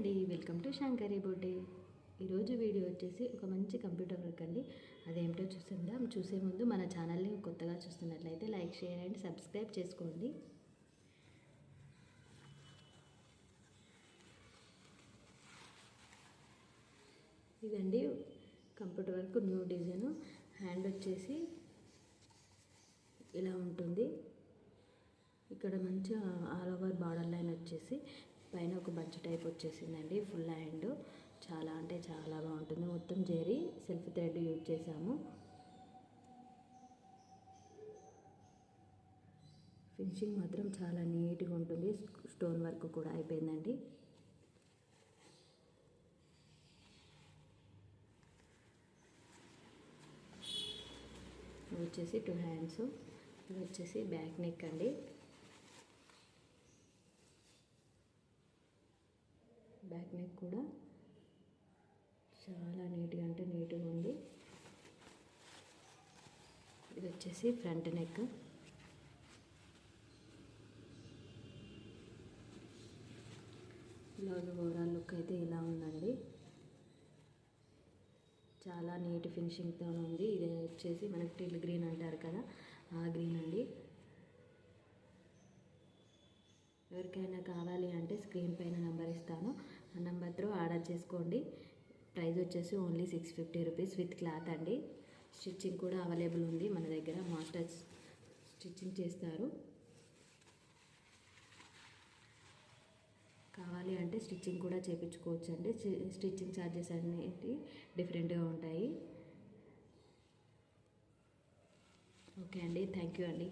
అండి, welcome to Shankari బూటీ. ఈరోజు video వచ్చేసి ఒక మంచి కంప్యూటర్ వర్క్ అండి. అదేమిటో చూస్తుందాం. చూసే ముందు మన ఛానల్ని కొత్తగా చూస్తున్నట్లయితే లైక్, షేర్ అండ్ సబ్స్క్రైబ్ చేసుకోండి. ఇదండి computer work new design. Hand వచ్చేసి ఇలా ఉంటుంది. ఇక్కడ మంచి ఆల్ ఓవర్ బార్డర్ లైన్ వచ్చేసి పైన ఒక బంచ్ టైప్ వచ్చేసిందండి. ఫుల్ హ్యాండ్ చాలా అంటే చాలా బాగుంటుంది. మొత్తం జెరీ సెల్ఫ్ థ్రెడ్ యూజ్ చేసాము. ఫినిషింగ్ మాత్రం చాలా నీట్గా ఉంటుంది. స్టోన్ వర్క్ కూడా అయిపోయిందండి. ఇవి వచ్చేసి 2 హ్యాండ్స్. ఇది వచ్చేసి బ్యాక్ నెక్ అండి. బ్యాక్ నెక్ కూడా చాలా నీట్గా అంటే నీట్గా ఉంది. ఇది వచ్చేసి front neck. Blouse overall look అయితే ఇలా ఉందండి. చాలా నీట్ ఫినిషింగ్తో ఉంది. ఇది వచ్చేసి మనకి టిల్ గ్రీన్ అంటారు కదా, ఆ గ్రీన్ అండి. ఎవరికైనా కావాలి అంటే స్క్రీన్ పైన నెంబర్ ఇస్తాను, ఆ నెంబర్ త్రూ ఆర్డర్ చేసుకోండి. ప్రైస్ వచ్చేసి ఓన్లీ 650 రూపీస్ విత్ క్లాత్ అండి. స్టిచ్చింగ్ కూడా అవైలబుల్ ఉంది మన దగ్గర. మాస్టర్స్ స్టిచ్చింగ్ చేస్తారు. కావాలి అంటే స్టిచ్చింగ్ కూడా చేయించుకోవచ్చు అండి. స్టిచ్చింగ్ ఛార్జెస్ అనేవి డిఫరెంట్గా ఉంటాయి. ఓకే అండి, థ్యాంక్ యూ అండి.